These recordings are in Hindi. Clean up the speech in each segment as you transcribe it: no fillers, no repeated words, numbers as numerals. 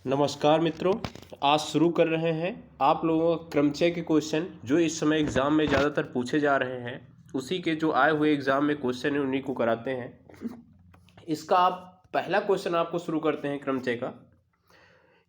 नमस्कार मित्रों। आज शुरू कर रहे हैं आप लोगों का क्रमचय के क्वेश्चन जो इस समय एग्ज़ाम में ज़्यादातर पूछे जा रहे हैं। उसी के जो आए हुए एग्ज़ाम में क्वेश्चन है उन्हीं को कराते हैं। इसका आप पहला क्वेश्चन आपको शुरू करते हैं क्रमचय का।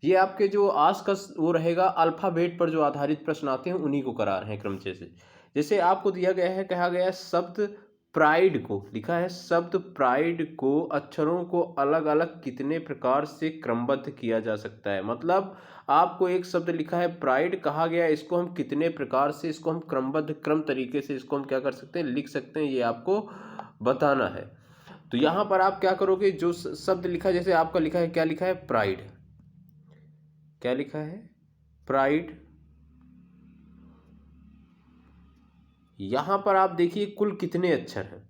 ये आपके जो आज का वो रहेगा अल्फ़ाबेट पर जो आधारित प्रश्न आते हैं उन्हीं को करा रहे हैं क्रमचय से। जैसे आपको दिया गया है, कहा गया है शब्द प्राइड को, लिखा है शब्द प्राइड को अक्षरों को अलग अलग कितने प्रकार से क्रमबद्ध किया जा सकता है। मतलब आपको एक शब्द लिखा है प्राइड, कहा गया इसको हम कितने प्रकार से, इसको हम क्रमबद्ध क्रम तरीके से इसको हम क्या कर सकते हैं, लिख सकते हैं, ये आपको बताना है। तो यहाँ पर आप क्या करोगे, जो शब्द लिखा है, जैसे आपका लिखा है, क्या लिखा है, प्राइड, क्या लिखा है, प्राइड। यहां पर आप देखिए कुल कितने अक्षर हैं।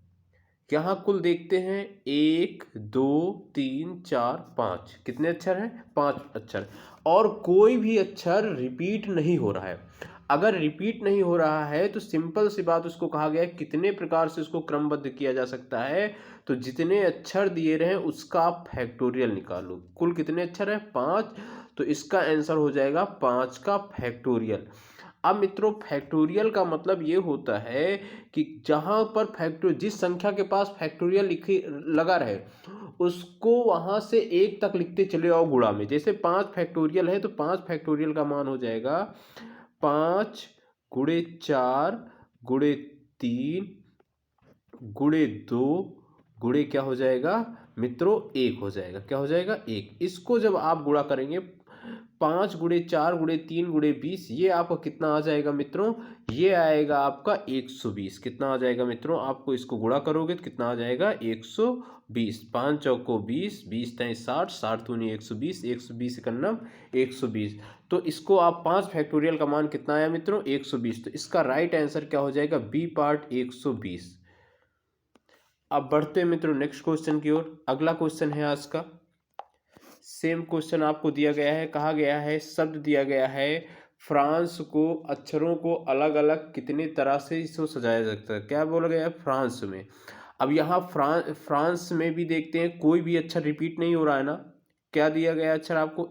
यहां कुल देखते हैं 1 2 3 4 5, कितने अक्षर हैं, 5 अक्षर। और कोई भी अक्षर रिपीट नहीं हो रहा है। अगर रिपीट नहीं हो रहा है तो सिंपल सी बात, उसको कहा गया है कितने प्रकार से उसको क्रमबद्ध किया जा सकता है। तो जितने अक्षर दिए रहे उसका आप फैक्टोरियल निकालो। कुल कितने अक्षर हैं, 5। तो इसका आंसर हो जाएगा 5 का फैक्टोरियल। अब मित्रों फैक्टोरियल का मतलब ये होता है कि जहाँ पर फैक्टोरियल, जिस संख्या के पास फैक्टोरियल लिखी लगा रहे उसको वहाँ से 1 तक लिखते चले आओ गुणा में। जैसे 5 फैक्टोरियल है तो 5 फैक्टोरियल का मान हो जाएगा 5 गुणे 4 गुणे 3 गुणे 2 गुणे क्या हो जाएगा मित्रों, 1 हो जाएगा। क्या हो जाएगा, 1। इसको जब आप गुणा करेंगे 5 गुणे 4 गुणे 3 गुणे 20, ये आपका कितना आ जाएगा मित्रों, ये आएगा आपका 120। कितना आ जाएगा मित्रों, आपको इसको गुणा करोगे तो कितना आ जाएगा 120। 5 चौको 20, 20 तें 60, 60 दूनी 120, 120 इकन्नम 120। तो इसको आप 5 फैक्टोरियल का मान कितना आया मित्रों, 120। तो इसका राइट आंसर क्या हो जाएगा, बी पार्ट 120। अब बढ़ते हैं मित्रों नेक्स्ट क्वेश्चन की ओर। अगला क्वेश्चन है आज का, सेम क्वेश्चन आपको दिया गया है, कहा गया है शब्द दिया गया है फ्रांस को अक्षरों को अलग अलग कितने तरह से इसको सजाया जा सकता है। क्या बोला गया है, फ्रांस में। अब यहाँ फ्रांस में भी देखते हैं कोई भी अक्षर रिपीट नहीं हो रहा है ना। क्या दिया गया अक्षर आपको,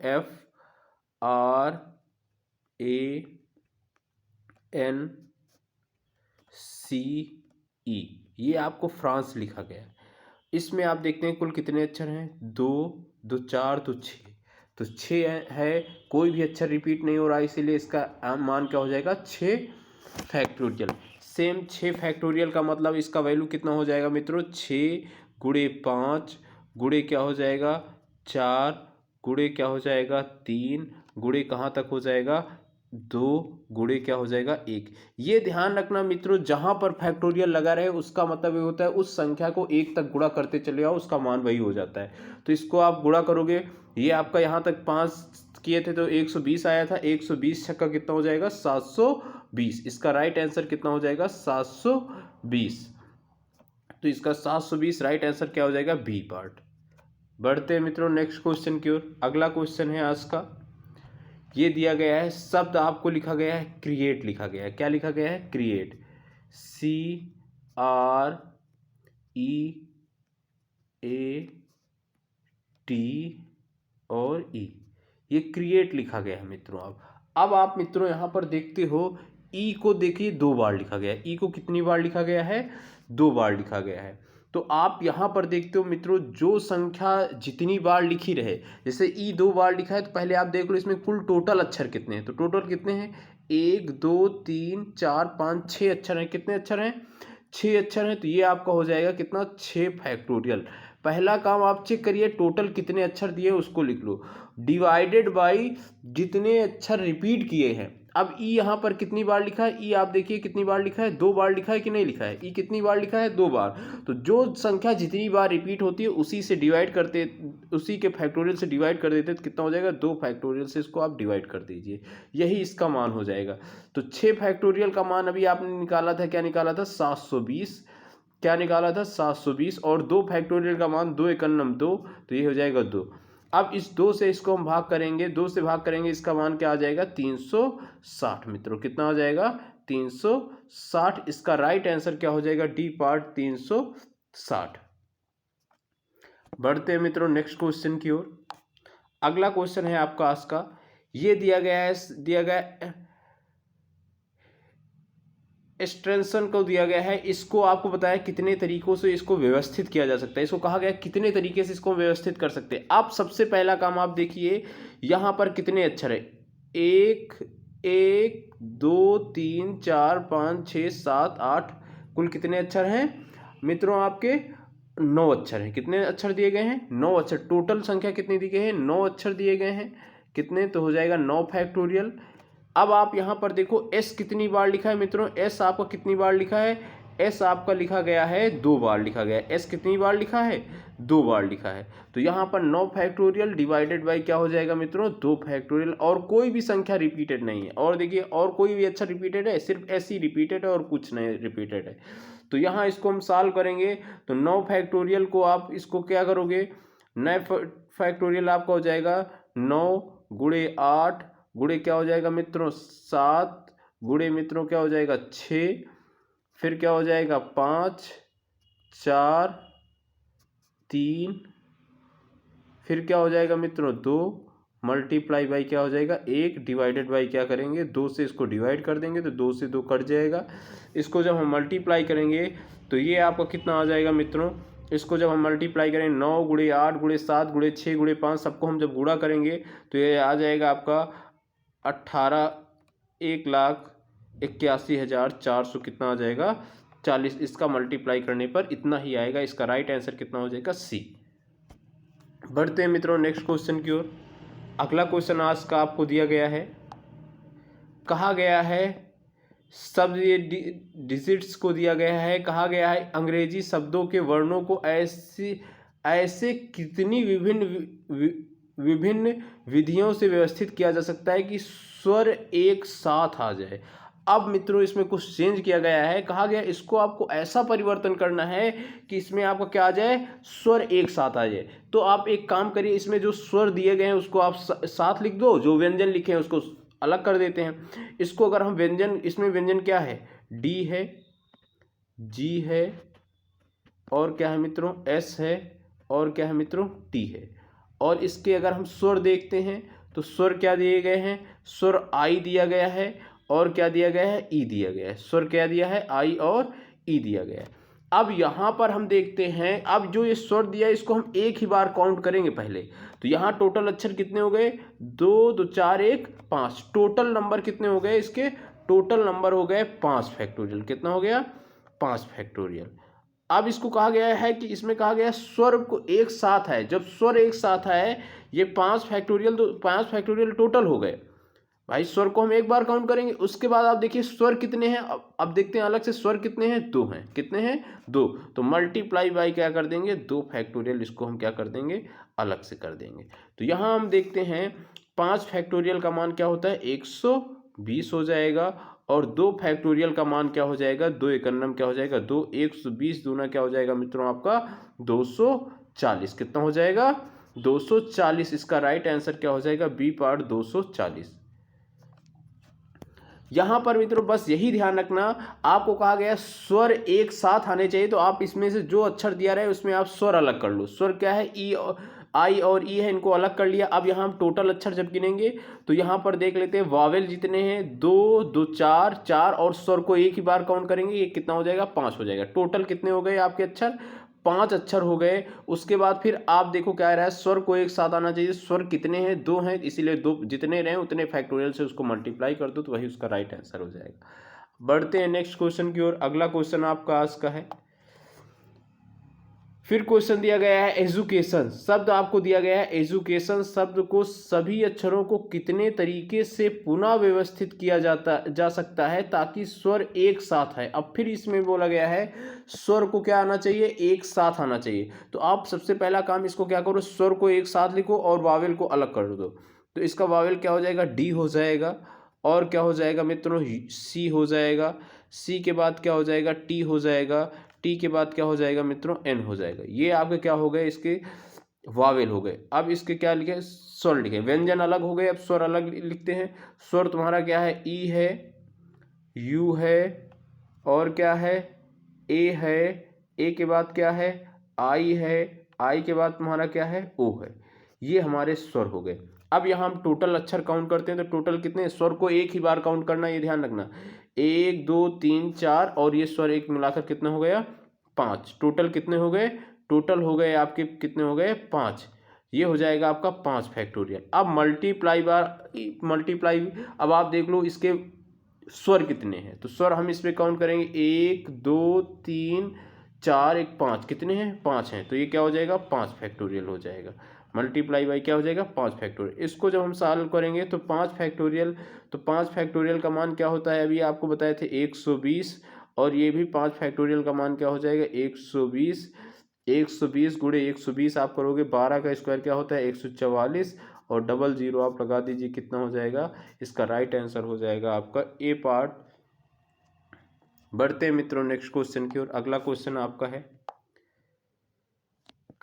FRANCE, ये आपको फ्रांस लिखा गया है। इसमें आप देखते हैं कुल कितने अक्षर हैं, 2 2 4 तो 6। तो 6 है, कोई भी अक्षर रिपीट नहीं हो रहा है, इसीलिए इसका मान क्या हो जाएगा, 6 फैक्टोरियल। सेम 6 फैक्टोरियल का मतलब इसका वैल्यू कितना हो जाएगा मित्रों, 6 गुणे 5 गुणे क्या हो जाएगा 4 गुणे क्या हो जाएगा 3 गुणे कहाँ तक हो जाएगा 2 गुणे क्या हो जाएगा 1। ये ध्यान रखना मित्रों, जहां पर फैक्टोरियल लगा रहे उसका मतलब ये होता है उस संख्या को 1 तक गुणा करते चले आओ, उसका मान वही हो जाता है। तो इसको आप गुणा करोगे, ये आपका यहाँ तक 5 किए थे तो 120 आया था, 120 छक्का कितना हो जाएगा 720। इसका राइट आंसर कितना हो जाएगा 720। तो इसका 720 राइट आंसर क्या हो जाएगा, बी पार्ट। बढ़ते हैं मित्रों नेक्स्ट क्वेश्चन की ओर। अगला क्वेश्चन है आज का, ये दिया गया है शब्द आपको लिखा गया है क्रिएट, लिखा गया है। क्या लिखा गया है, क्रिएट, CREAT और E, ये क्रिएट लिखा गया है मित्रों। अब आप मित्रों यहाँ पर देखते हो ई को देखिए 2 बार लिखा गया है। ई को कितनी बार लिखा गया है, 2 बार लिखा गया है। तो आप यहाँ पर देखते हो मित्रों, जो संख्या जितनी बार लिखी रहे, जैसे ई 2 बार लिखा है तो पहले आप देख लो इसमें कुल टोटल अक्षर कितने हैं। तो टोटल कितने हैं, 1 2 3 4 5 6 अक्षर हैं। कितने अक्षर हैं, 6 अक्षर हैं। तो ये आपका हो जाएगा कितना, 6 फैक्टोरियल। पहला काम आप चेक करिए टोटल कितने अक्षर दिए उसको लिख लो, डिवाइडेड बाई जितने अक्षर रिपीट किए हैं। अब ई यहाँ पर कितनी बार लिखा है, ई आप देखिए कितनी बार लिखा है, 2 बार लिखा है कि नहीं लिखा है, ई कितनी बार लिखा है, 2 बार। तो जो संख्या जितनी बार रिपीट होती है उसी से डिवाइड करते, उसी के फैक्टोरियल से डिवाइड कर देते तो कितना हो जाएगा, 2 फैक्टोरियल से इसको आप डिवाइड कर दीजिए, यही इसका मान हो जाएगा। तो 6 फैक्टोरियल का मान अभी आपने निकाला था, क्या निकाला था 720, क्या निकाला था 720। और 2 फैक्टोरियल का मान 2 एकन्नम 2, तो ये हो जाएगा 2। अब इस 2 से इसको हम भाग करेंगे, 2 से भाग करेंगे, इसका मान क्या आ जाएगा 360 मित्रों। कितना आ जाएगा 360। इसका राइट आंसर क्या हो जाएगा, डी पार्ट 360। बढ़ते हैं मित्रों नेक्स्ट क्वेश्चन की ओर। अगला क्वेश्चन है आपका आज का, ये दिया गया एक्सटेंशन को दिया गया है, इसको आपको बताया कितने तरीकों से इसको व्यवस्थित किया जा सकता है। इसको कहा गया कितने तरीके से इसको व्यवस्थित कर सकते हैं। आप सबसे पहला काम आप देखिए, यहाँ पर कितने अक्षर है, 1 1 2 3 4 5 6 7 8, कुल कितने अक्षर हैं मित्रों आपके 9 अक्षर हैं। कितने अक्षर दिए गए हैं 9 अक्षर। टोटल संख्या कितनी दी गई है 9 अक्षर दिए गए हैं। कितने, तो हो जाएगा 9 फैक्टोरियल। अब आप यहाँ पर देखो s कितनी बार लिखा है मित्रों, s आपका कितनी बार लिखा है, s आपका लिखा गया है 2 बार लिखा गया है। s कितनी बार लिखा है 2 बार लिखा है। तो यहाँ पर 9 फैक्टोरियल डिवाइडेड बाई क्या हो जाएगा मित्रों 2 फैक्टोरियल। और कोई भी संख्या रिपीटेड नहीं है। और देखिए और कोई भी अच्छा रिपीटेड है, सिर्फ s ही रिपीटेड है और कुछ नहीं रिपीटेड है। तो यहाँ इसको हम सॉल्व करेंगे तो 9 फैक्टोरियल को आप इसको क्या करोगे, 9 फैक्टोरियल आपका हो जाएगा 9 गुणे 8 गुणे क्या हो जाएगा मित्रों 7 गुणे मित्रों क्या हो जाएगा 6, फिर क्या हो जाएगा 5 4 3, फिर क्या हो जाएगा मित्रों 2 मल्टीप्लाई बाई क्या हो जाएगा 1 डिवाइडेड बाई क्या करेंगे 2 से इसको डिवाइड कर देंगे तो 2 से 2 कट जाएगा। इसको जब हम मल्टीप्लाई करेंगे तो ये आपका कितना आ जाएगा मित्रों, इसको जब हम मल्टीप्लाई करेंगे 9 गुणे 8 गुणे 7 गुणे 6 गुणे 5 सबको हम जब गुणा करेंगे तो ये आ जाएगा आपका 1,81,400 कितना आ जाएगा 40। इसका मल्टीप्लाई करने पर इतना ही आएगा। इसका राइट आंसर कितना हो जाएगा सी। बढ़ते हैं मित्रों नेक्स्ट क्वेश्चन की ओर। अगला क्वेश्चन आज का आपको दिया गया है, कहा गया है शब्द ये डिजिट्स को दिया गया है, कहा गया है अंग्रेजी शब्दों के वर्णों को ऐसे कितनी विभिन्न विधियों से व्यवस्थित किया जा सकता है कि स्वर एक साथ आ जाए। अब मित्रों इसमें कुछ चेंज किया गया है, कहा गया इसको आपको ऐसा परिवर्तन करना है कि इसमें आपका क्या आ जाए स्वर एक साथ आ जाए। तो आप एक काम करिए, इसमें जो स्वर दिए गए हैं उसको आप साथ लिख दो, जो व्यंजन लिखे हैं उसको अलग कर देते हैं। इसको अगर हम व्यंजन, इसमें व्यंजन क्या है डी है, जी है, और क्या है मित्रों एस है, और क्या है मित्रों टी है। और इसके अगर हम स्वर देखते हैं तो स्वर क्या दिए गए हैं, स्वर आई दिया गया है और क्या दिया गया है ई दिया गया है। स्वर क्या दिया है आई और ई दिया गया है। अब यहाँ पर हम देखते हैं, अब जो ये स्वर दिया है इसको हम एक ही बार काउंट करेंगे पहले। तो यहाँ टोटल अक्षर कितने हो गए 2 2 4 1 5। टोटल नंबर कितने हो गए इसके, टोटल नंबर हो गए 5 फैक्टोरियल। कितना हो गया 5 फैक्टोरियल। अब इसको कहा गया है कि इसमें कहा गया स्वर को एक साथ है, जब स्वर एक साथ है ये 5 फैक्टोरियल, तो 5 फैक्टोरियल टोटल हो गए भाई। स्वर को हम एक बार काउंट करेंगे, उसके बाद आप देखिए स्वर कितने हैं। अब देखते हैं अलग से स्वर कितने हैं 2 हैं। कितने हैं 2, तो मल्टीप्लाई बाई क्या कर देंगे 2 फैक्टोरियल, इसको हम क्या कर देंगे अलग से कर देंगे। तो यहाँ हम देखते हैं 5 फैक्टोरियल का मान क्या होता है 120 हो जाएगा, और 2 फैक्टोरियल का मान क्या हो जाएगा 2 एकन्नम क्या हो जाएगा 2, 120 दूना क्या हो जाएगा मित्रों आपका 240। कितना हो जाएगा 240। इसका राइट आंसर क्या हो जाएगा बी पार्ट 240। यहाँ पर मित्रों बस यही ध्यान रखना, आपको कहा गया स्वर एक साथ आने चाहिए, तो आप इसमें से जो अक्षर दिया रहे उसमें आप स्वर अलग कर लो। स्वर क्या है ई और आई और ई है, इनको अलग कर लिया। अब यहाँ हम टोटल अक्षर जब गिनेंगे तो यहाँ पर देख लेते हैं वावेल जितने हैं 2 2 4 4, और स्वर को एक ही बार काउंट करेंगे, ये कितना हो जाएगा 5 हो जाएगा। टोटल कितने हो गए आपके अक्षर 5 अक्षर हो गए। उसके बाद फिर आप देखो क्या रहा है, स्वर को एक साथ आना चाहिए। स्वर कितने हैं 2 हैं, इसीलिए 2 जितने रहे उतने फैक्टोरियल से उसको मल्टीप्लाई कर दो तो वही उसका राइट आंसर हो जाएगा। बढ़ते हैं नेक्स्ट क्वेश्चन की ओर। अगला क्वेश्चन आपका आज का है, फिर क्वेश्चन दिया गया है एजुकेशन शब्द आपको दिया गया है। एजुकेशन शब्द को सभी अक्षरों को कितने तरीके से पुनः व्यवस्थित किया जा सकता है ताकि स्वर एक साथ है। अब फिर इसमें बोला गया है स्वर को क्या आना चाहिए एक साथ आना चाहिए। तो आप सबसे पहला काम इसको क्या करो, स्वर को एक साथ लिखो और वावेल को अलग कर दो। तो इसका वावेल क्या हो जाएगा डी हो जाएगा, और क्या हो जाएगा मित्रों सी हो जाएगा, सी के बाद क्या हो जाएगा टी हो जाएगा, टी के बाद क्या हो जाएगा मित्रों एन हो जाएगा। ये आपके क्या हो गए इसके वावेल हो गए। अब इसके क्या लिखे स्वर लिखे, व्यंजन अलग हो गए, अब स्वर अलग लिखते हैं। स्वर तुम्हारा क्या है ई है, यू है, और क्या है ए है, ए के बाद क्या है आई है, आई के बाद तुम्हारा क्या है ओ है। ये हमारे स्वर हो गए। अब यहाँ हम टोटल अक्षर काउंट करते हैं तो टोटल कितने, स्वर को एक ही बार काउंट करना, ये ध्यान रखना, 1 2 3 4 और ये स्वर एक मिलाकर कितना हो गया 5। टोटल कितने हो गए, टोटल हो गए आपके कितने हो गए 5। ये हो जाएगा आपका 5 फैक्टोरियल। अब मल्टीप्लाई अब आप देख लो इसके स्वर कितने हैं, तो स्वर हम इसमें काउंट करेंगे 1 2 3 4 1 5, कितने हैं 5 हैं, तो ये क्या हो जाएगा 5 फैक्टोरियल हो जाएगा। मल्टीप्लाई बाई क्या हो जाएगा 5 फैक्टोरियल। इसको जब हम सॉल्व करेंगे तो 5 फैक्टोरियल, तो 5 फैक्टोरियल का मान क्या होता है, अभी आपको बताए थे 120, और ये भी 5 फैक्टोरियल का मान क्या हो जाएगा 120। 120 गुणे 120 आप करोगे, 12 का स्क्वायर क्या होता है 144, और डबल जीरो आप लगा दीजिए, कितना हो जाएगा, इसका राइट आंसर हो जाएगा आपका ए पार्ट। बढ़ते हैं मित्रों नेक्स्ट क्वेश्चन की ओर। अगला क्वेश्चन आपका है,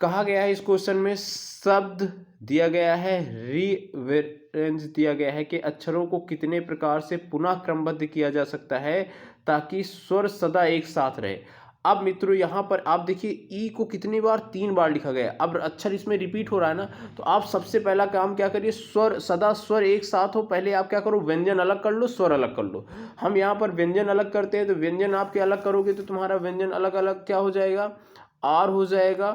कहा गया है इस क्वेश्चन में शब्द दिया गया है, रीअरेंज दिया गया है कि अक्षरों को कितने प्रकार से पुनः क्रमबद्ध किया जा सकता है ताकि स्वर सदा एक साथ रहे। अब मित्रों यहाँ पर आप देखिए ई को कितनी बार, 3 बार लिखा गया है। अब अक्षर इसमें रिपीट हो रहा है ना, तो आप सबसे पहला काम क्या करिए, स्वर सदा स्वर एक साथ हो, पहले आप क्या करो व्यंजन अलग कर लो, स्वर अलग कर लो। हम यहाँ पर व्यंजन अलग करते हैं, तो व्यंजन आपके अलग करोगे तो तुम्हारा व्यंजन अलग अलग क्या हो जाएगा, आर हो जाएगा,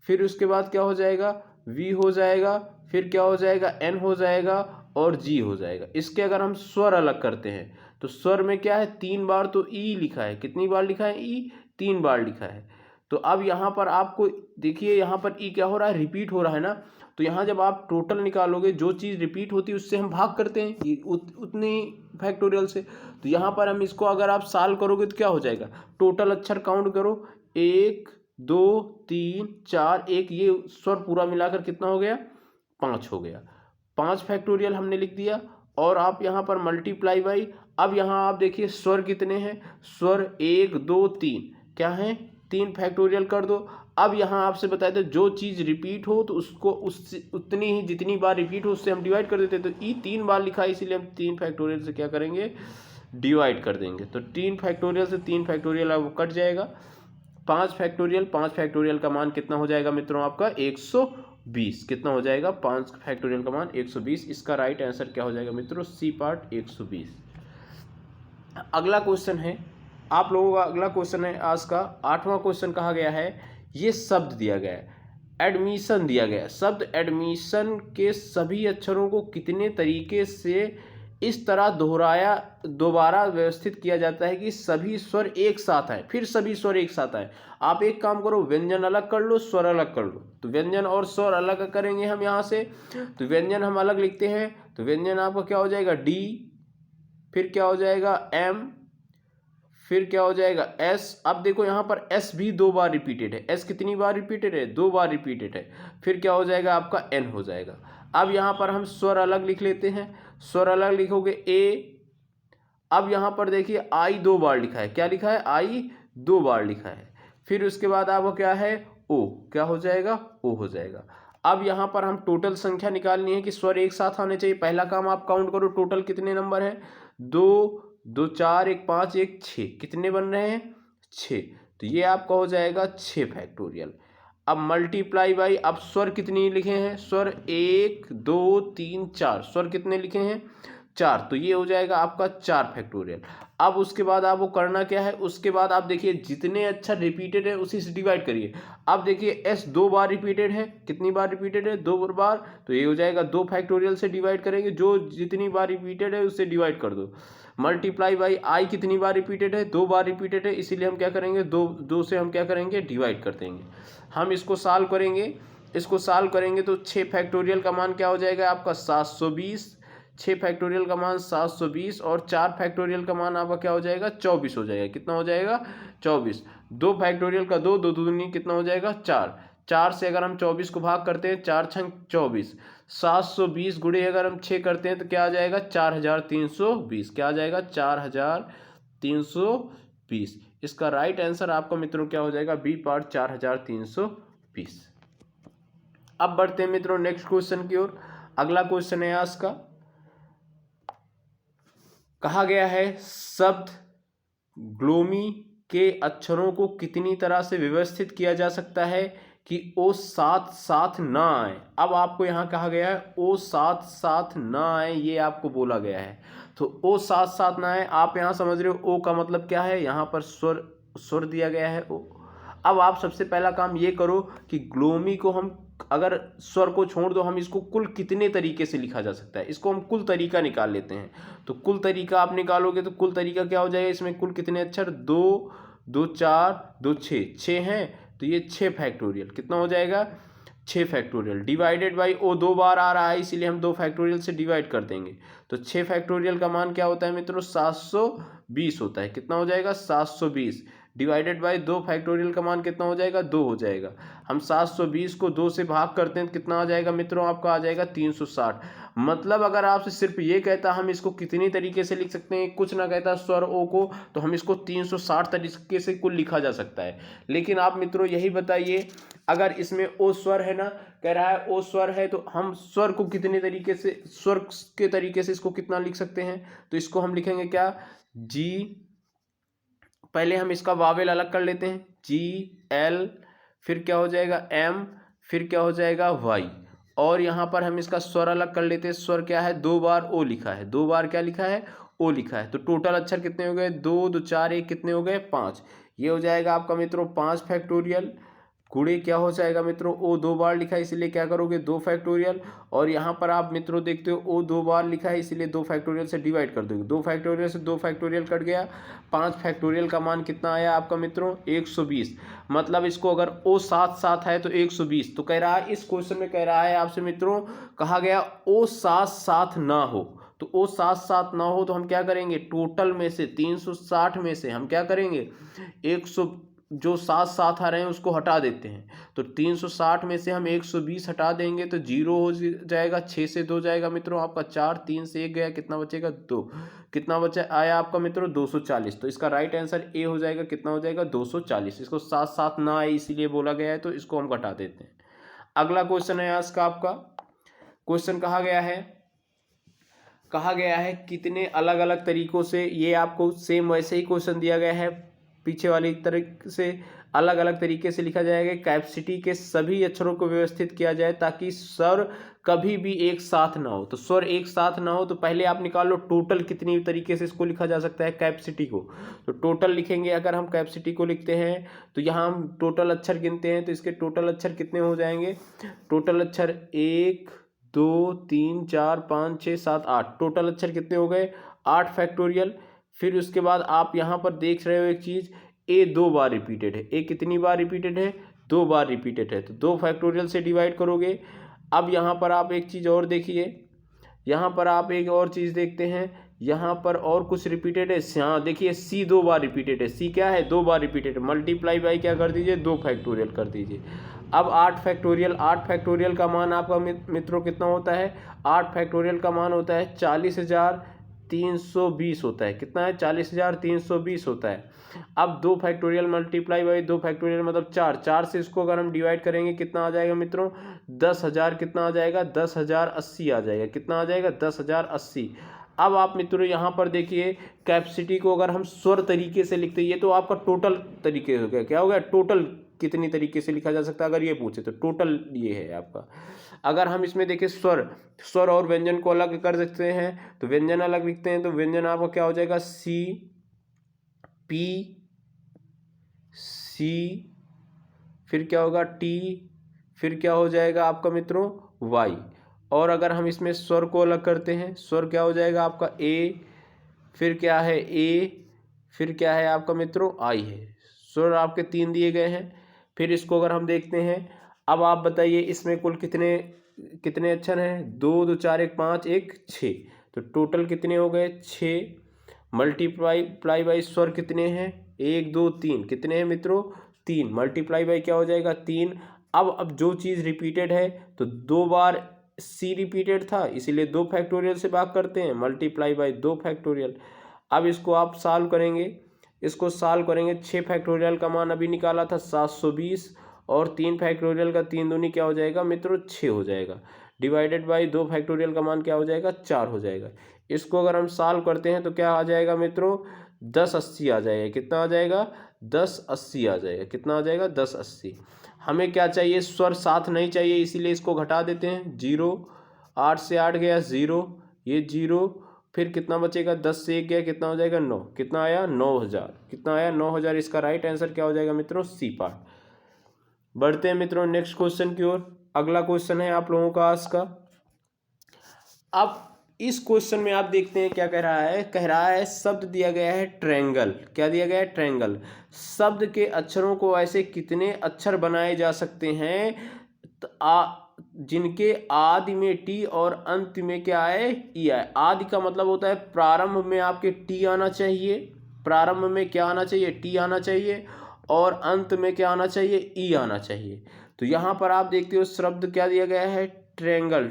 फिर उसके बाद क्या हो जाएगा वी हो जाएगा, फिर क्या हो जाएगा एन हो जाएगा, और जी हो जाएगा। इसके अगर हम स्वर अलग करते हैं तो स्वर में क्या है 3 बार तो ई लिखा है, कितनी बार लिखा है ई, 3 बार लिखा है। तो अब यहाँ पर आपको देखिए यहाँ पर ई क्या हो रहा है, रिपीट हो रहा है ना, तो यहाँ जब आप टोटल निकालोगे जो चीज़ रिपीट होती है उससे हम भाग करते हैं उतनी फैक्टोरियल से। तो यहाँ पर हम इसको अगर आप सॉल्व करोगे तो क्या हो जाएगा, टोटल अक्षर काउंट करो 1 2 3 4 1, ये स्वर पूरा मिलाकर कितना हो गया 5 हो गया। 5 फैक्टोरियल हमने लिख दिया, और आप यहाँ पर मल्टीप्लाई बाई, अब यहाँ आप देखिए स्वर कितने हैं, स्वर 1 2 3 क्या हैं 3 फैक्टोरियल कर दो। अब यहाँ आपसे बताए थे जो चीज़ रिपीट हो तो उसको उससे उतनी ही जितनी बार रिपीट हो उससे हम डिवाइड कर देते, तो ई 3 बार लिखा है इसीलिए हम 3 फैक्टोरियल से क्या करेंगे डिवाइड कर देंगे। तो 3 फैक्टोरियल से 3 फैक्टोरियल अब कट जाएगा, 5 फैक्टोरियल का मान कितना हो जाएगा मित्रों आपका 120, कितना हो जाएगा 5 फैक्टोरियल का मान 120। इसका राइट आंसर क्या हो जाएगा मित्रों सी पार्ट 120। अगला क्वेश्चन है आप लोगों का, अगला क्वेश्चन है आज का 8वां क्वेश्चन। कहा गया है ये शब्द दिया गया है, एडमिशन दिया गया है, शब्द एडमिशन के सभी अक्षरों को कितने तरीके से इस तरह दोबारा व्यवस्थित किया जाता है कि सभी स्वर एक साथ आए, फिर सभी स्वर एक साथ आए। आप एक काम करो व्यंजन अलग कर लो, स्वर अलग कर लो, तो व्यंजन और स्वर अलग करेंगे हम यहाँ से, तो व्यंजन हम अलग लिखते हैं, तो व्यंजन आपका क्या हो जाएगा डी, फिर क्या हो जाएगा एम, फिर क्या हो जाएगा एस। अब देखो यहाँ पर एस भी 2 बार रिपीटेड है, एस कितनी बार रिपीटेड है 2 बार रिपीटेड है, फिर क्या हो जाएगा आपका एन हो जाएगा। अब यहाँ पर हम स्वर अलग लिख लेते हैं, स्वर अलग लिखोगे ए। अब यहाँ पर देखिए आई 2 बार लिखा है, क्या लिखा है आई 2 बार लिखा है, फिर उसके बाद आपको क्या है ओ, क्या हो जाएगा ओ हो जाएगा। अब यहाँ पर हम टोटल संख्या निकालनी है कि स्वर एक साथ आने चाहिए। पहला काम आप काउंट करो टोटल कितने नंबर है, 2 2 4 1 5 1 6, कितने बन रहे हैं 6, तो ये आपका हो जाएगा 6 फैक्टोरियल। अब मल्टीप्लाई बाई, अब स्वर कितनी लिखे हैं, स्वर 1 2 3 4, स्वर कितने लिखे हैं 4, तो ये हो जाएगा आपका 4 फैक्टोरियल। अब उसके बाद आपको करना क्या है, उसके बाद आप देखिए जितने अक्षर रिपीटेड है उसी से डिवाइड करिए। अब देखिए एस 2 बार रिपीटेड है, कितनी बार रिपीटेड है 2 बार, तो ये हो जाएगा 2 फैक्टोरियल से डिवाइड करेंगे, जो जितनी बार रिपीटेड है उससे डिवाइड कर दो। मल्टीप्लाई बाई आई कितनी बार रिपीटेड है 2 बार रिपीटेड है, इसीलिए हम क्या करेंगे 2 से हम क्या करेंगे डिवाइड कर देंगे। हम इसको सॉल्व करेंगे, इसको सॉल्व करेंगे तो 6 फैक्टोरियल का मान क्या हो जाएगा आपका 720, 6 फैक्टोरियल का मान 720, और 4 फैक्टोरियल का मान आपका क्या हो जाएगा 24 हो जाएगा, कितना हो जाएगा 24। 2 फैक्टोरियल का 2 2 दूनी कितना हो जाएगा 4, 4 से अगर हम 24 को भाग करते हैं 4 छंग 24, 720 गुणे अगर हम 6 करते हैं तो क्या आ जाएगा 4320, क्या आ जाएगा 4320। इसका राइट आंसर आपका मित्रों क्या हो जाएगा बी पार्ट 4320। अब बढ़ते हैं मित्रों नेक्स्ट क्वेश्चन की ओर। अगला क्वेश्चन है आज का, कहा गया है शब्द ग्लोमी के अक्षरों को कितनी तरह से व्यवस्थित किया जा सकता है कि ओ साथ साथ ना आए। अब आपको यहाँ कहा गया है ओ साथ साथ ना आए, ये आपको बोला गया है। तो ओ साथ साथ ना आए, आप यहाँ समझ रहे हो ओ का मतलब क्या है, यहाँ पर स्वर दिया गया है ओ। अब आप सबसे पहला काम ये करो कि ग्लोमी को हम अगर स्वर को छोड़ दो, हम इसको कुल कितने तरीके से लिखा जा सकता है, इसको हम कुल तरीका निकाल लेते हैं। तो कुल तरीका आप निकालोगे तो कुल तरीका क्या हो जाएगा, इसमें कुल कितने अक्षर, 2 2 4 2 6 हैं, तो ये 6 फैक्टोरियल कितना हो जाएगा, 6 फैक्टोरियल डिवाइडेड बाई ओ 2 बार आ रहा है इसीलिए हम 2 फैक्टोरियल से डिवाइड कर देंगे। तो 6 फैक्टोरियल का मान क्या होता है मित्रों, 720 होता है। कितना हो जाएगा, 720 डिवाइडेड बाई 2 फैक्टोरियल का मान कितना हो जाएगा, 2 हो जाएगा। हम 720 को 2 से भाग करते हैं तो कितना आ जाएगा मित्रों, आपका आ जाएगा 360। मतलब अगर आपसे सिर्फ ये कहता हम इसको कितनी तरीके से लिख सकते हैं, कुछ ना कहता स्वर ओ को, तो हम इसको 360 तरीके से कुल लिखा जा सकता है। लेकिन आप मित्रों यही बताइए, अगर इसमें ओ स्वर है ना, कह रहा है ओ स्वर है, तो हम स्वर को कितने तरीके से, स्वर के तरीके से इसको कितना लिख सकते हैं, तो इसको हम लिखेंगे क्या, जी, पहले हम इसका वावेल अलग कर लेते हैं, जी एल, फिर क्या हो जाएगा एम, फिर क्या हो जाएगा वाई, और यहाँ पर हम इसका स्वर अलग कर लेते हैं। स्वर क्या है, 2 बार ओ लिखा है, 2 बार क्या लिखा है, ओ लिखा है। तो टोटल अक्षर कितने हो गए, 2 2 4 1 कितने हो गए, 5। ये हो जाएगा आपका मित्रों 5 फैक्टोरियल गुणे क्या हो जाएगा मित्रों, ओ 2 बार लिखा है इसलिए क्या करोगे, 2 फैक्टोरियल, और यहाँ पर आप मित्रों देखते हो ओ 2 बार लिखा है इसलिए 2 फैक्टोरियल से डिवाइड कर दोगे, 2 फैक्टोरियल से 2 फैक्टोरियल कट गया, 5 फैक्टोरियल का मान कितना आया आपका मित्रों, 120। मतलब इसको अगर ओ साथ साथ है तो 120। तो कह रहा है इस क्वेश्चन में, कह रहा है आपसे मित्रों, कहा गया ओ साथ साथ ना हो, तो ओ साथ साथ ना हो तो हम क्या करेंगे, टोटल में से 360 में से हम क्या करेंगे, 100 जो साथ साथ आ रहे हैं उसको हटा देते हैं। तो 360 में से हम 120 हटा देंगे तो 0 हो जाएगा, 6 से 2 जाएगा मित्रों आपका 4, 3 से 1 गया, कितना बचेगा 2, कितना बचा आया आपका मित्रों 240। तो इसका राइट आंसर ए हो जाएगा, कितना हो जाएगा 240। इसको साथ साथ ना आए इसीलिए बोला गया है, तो इसको हम घटा देते हैं। अगला क्वेश्चन है आज का आपका क्वेश्चन, कहा गया है कितने अलग अलग तरीकों से, ये आपको सेम वैसे ही क्वेश्चन दिया गया है पीछे वाली तरह से, अलग अलग तरीके से लिखा जाएगा। कैपेसिटी के सभी अक्षरों को व्यवस्थित किया जाए ताकि स्वर कभी भी एक साथ ना हो। तो स्वर एक साथ ना हो तो पहले आप निकाल लो टोटल कितनी तरीके से इसको लिखा जा सकता है कैपेसिटी को। तो टोटल लिखेंगे, अगर हम कैपेसिटी को लिखते हैं तो यहाँ हम टोटल अक्षर गिनते हैं तो इसके टोटल अक्षर कितने हो जाएंगे, टोटल अक्षर 1 2 3 4 5 6 7 8, टोटल अक्षर कितने हो गए 8 फैक्टोरियल। फिर उसके बाद आप यहाँ पर देख रहे हो एक चीज़, ए 2 बार रिपीटेड है, ए कितनी बार रिपीटेड है, 2 बार रिपीटेड है, तो 2 फैक्टोरियल से डिवाइड करोगे। अब यहाँ पर आप एक चीज़ और देखिए, यहाँ पर आप एक और चीज़ देखते हैं, यहाँ पर और कुछ रिपीटेड है, हाँ देखिए सी 2 बार रिपीटेड है, सी क्या है 2 बार रिपीटेड है, मल्टीप्लाई बाई क्या कर दीजिए 2 फैक्टोरियल कर दीजिए। अब 8 फैक्टोरियल, 8 फैक्टोरियल का मान आपका मित्रों कितना होता है, 8 फैक्टोरियल का मान होता है 40,320 होता है, कितना है 40,320 होता है। अब 2 फैक्टोरियल मल्टीप्लाई बाई 2 फैक्टोरियल मतलब 4, 4 से इसको अगर हम डिवाइड करेंगे कितना आ जाएगा मित्रों 10,000, कितना आ जाएगा 10,080 आ जाएगा, कितना आ जाएगा 10,080। अब आप मित्रों यहाँ पर देखिए कैपेसिटी को अगर हम स्वर तरीके से लिखते हैं, ये तो आपका टोटल तरीके हो गया, क्या हो गया टोटल कितनी तरीके से लिखा जा सकता है, अगर ये पूछे तो टोटल ये है आपका। अगर हम इसमें देखें स्वर और व्यंजन को अलग कर सकते हैं तो व्यंजन अलग लिखते हैं, तो व्यंजन आपका क्या हो जाएगा सी पी सी, फिर क्या होगा टी, फिर क्या हो जाएगा आपका मित्रों वाई। और अगर हम इसमें स्वर को अलग करते हैं, स्वर क्या हो जाएगा आपका ए, फिर क्या है ए, फिर क्या है आपका मित्रों आई है। स्वर आपके 3 दिए गए हैं। फिर इसको अगर हम देखते हैं, अब आप बताइए इसमें कुल कितने कितने अक्षर हैं, 2 2 4 1 5 1 6, तो टोटल कितने हो गए 6। मल्टीप्लाई बाई स्वर कितने हैं 1 2 3, कितने हैं मित्रों 3, मल्टीप्लाई बाई क्या हो जाएगा 3। अब जो चीज़ रिपीटेड है तो 2 बार सी रिपीटेड था इसीलिए 2 फैक्टोरियल से भाग करते हैं, मल्टीप्लाई बाई 2 फैक्टोरियल। अब इसको आप सॉल्व करेंगे, इसको सॉल्व करेंगे, 6 फैक्टोरियल का मान अभी निकाला था 720, और 3 फैक्टोरियल का 3 दूनी क्या हो जाएगा मित्रों 6 हो जाएगा, डिवाइडेड बाई 2 फैक्टोरियल का मान क्या हो जाएगा 4 हो जाएगा। इसको अगर हम सॉल्व करते हैं तो क्या आ जाएगा मित्रों 1080 आ जाएगा, कितना आ जाएगा 1080 आ जाएगा, कितना आ जाएगा 1080। हमें क्या चाहिए, स्वर साथ नहीं चाहिए, इसीलिए इसको घटा देते हैं। 0, 8 से 8 गया 0, ये 0, फिर कितना बचेगा, 10 से 1 गया, कितना हो जाएगा 9, कितना आया 9000, कितना आया 9000। इसका राइट आंसर क्या हो जाएगा मित्रों, सी पार्ट। बढ़ते हैं मित्रों नेक्स्ट क्वेश्चन की ओर। अगला क्वेश्चन है आप लोगों का आज का। अब इस क्वेश्चन में आप देखते हैं क्या कह रहा है, कह रहा है शब्द दिया गया है ट्रायंगल। क्या दिया गया है, ट्रायंगल। शब्द के अक्षरों को ऐसे कितने अक्षर बनाए जा सकते हैं जिनके आदि में टी और अंत में क्या है, ई है। आदि का मतलब होता है प्रारंभ में आपके टी आना चाहिए, प्रारंभ में क्या आना चाहिए, टी आना चाहिए, और अंत में क्या आना चाहिए, ई आना चाहिए। तो यहाँ पर आप देखते हो शब्द क्या दिया गया है, ट्रायंगल,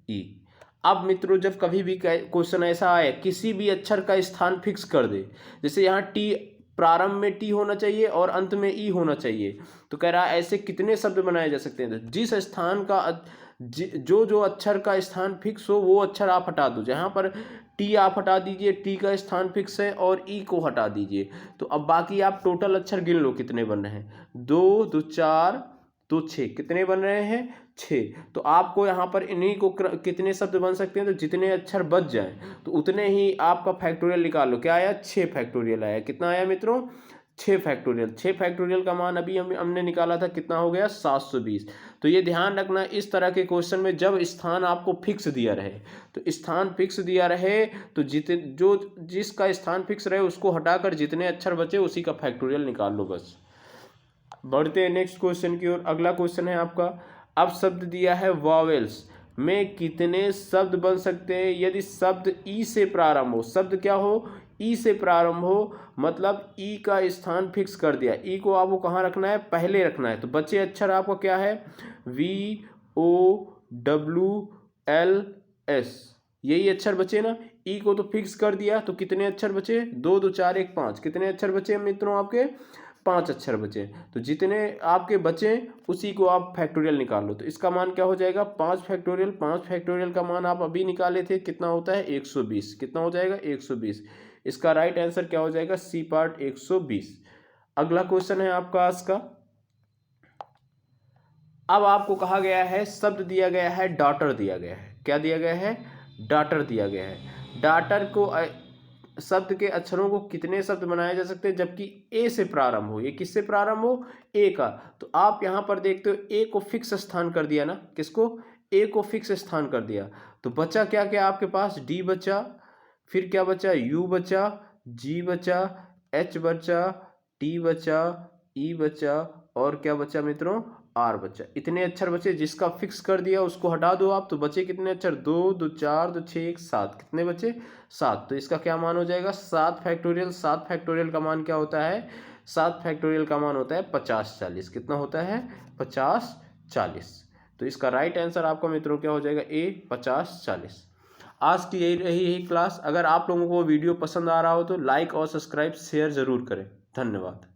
TRIANGLE। अब मित्रों जब कभी भी क्वेश्चन ऐसा आए, किसी भी अक्षर का स्थान फिक्स कर दे, जैसे यहाँ टी, प्रारंभ में टी होना चाहिए और अंत में ई होना चाहिए, तो कह रहा है ऐसे कितने शब्द बनाए जा सकते हैं। तो जिस स्थान का जो अक्षर का स्थान फिक्स हो वो अक्षर आप हटा दो। जहाँ पर टी आप हटा दीजिए, टी का स्थान फिक्स है, और ई को हटा दीजिए। तो अब बाकी आप टोटल अक्षर गिन लो कितने बन रहे हैं, 2 2 4 2 6, कितने बन रहे हैं 6। तो आपको यहाँ पर इन्हीं को कितने शब्द बन सकते हैं, तो जितने अक्षर बच जाएं तो उतने ही आपका फैक्टोरियल निकाल लो। क्या आया, 6 फैक्टोरियल आया। कितना आया मित्रों, 6 फैक्टोरियल। 6 फैक्टोरियल का मान अभी हमने निकाला था, कितना हो गया 720। तो ये ध्यान रखना, इस तरह के क्वेश्चन में जब स्थान आपको फिक्स दिया रहे, तो स्थान फिक्स दिया रहे तो जिसका स्थान फिक्स रहे उसको हटाकर जितने अक्षर बचे उसी का फैक्टोरियल निकाल लो बस। बढ़ते हैं नेक्स्ट क्वेश्चन की ओर। अगला क्वेश्चन है आपका। अब शब्द दिया है वॉवेल्स में कितने शब्द बन सकते हैं यदि शब्द ई से प्रारंभ हो। शब्द क्या हो, ई से प्रारंभ हो, मतलब ई का स्थान फिक्स कर दिया। ई को आपको कहाँ रखना है, पहले रखना है। तो बचे अक्षर आपका क्या है, VOWLS, यही अक्षर बचे ना। ई को तो फिक्स कर दिया, तो कितने अक्षर बचे, 2 2 4 1 5, कितने अक्षर बचे मित्रों आपके, 5 अक्षर बचे। तो जितने आपके बचे उसी को आप फैक्टोरियल निकाल लो। तो इसका मान क्या हो जाएगा, 5 फैक्टोरियल। 5 फैक्टोरियल का मान आप अभी निकाले थे, कितना होता है 120, कितना हो जाएगा 120। इसका राइट आंसर क्या हो जाएगा, सी पार्ट 120। अगला क्वेश्चन है आपका आज का। अब आपको कहा गया है शब्द दिया गया है डॉटर दिया गया है। क्या दिया गया है, डॉटर दिया गया है। डॉटर को शब्द के अक्षरों को कितने शब्द बनाए जा सकते हैं जबकि ए से प्रारंभ हो। ये किससे प्रारंभ हो, ए का। तो आप यहाँ पर देखते हो ए को फिक्स स्थान कर दिया ना, किसको, ए को फिक्स स्थान कर दिया। तो बचा क्या क्या आपके पास, डी बचा, फिर क्या बचा, यू बचा, जी बचा, एच बचा, टी बचा, ई बचा, और क्या बचा मित्रों, आर बचा। इतने अक्षर बचे, जिसका फिक्स कर दिया उसको हटा दो आप, तो बचे कितने अक्षर, 2 2 4 2 6 1 7, कितने बचे 7। तो इसका क्या मान हो जाएगा, 7 फैक्टोरियल। 7 फैक्टोरियल का मान क्या होता है, 7 फैक्टोरियल का मान होता है 50 40। कितना होता है, 50 40। तो इसका राइट आंसर आपका मित्रों क्या हो जाएगा, ए 50 40। आज की यही रही क्लास। अगर आप लोगों को वीडियो पसंद आ रहा हो तो लाइक और सब्सक्राइब शेयर ज़रूर करें। धन्यवाद।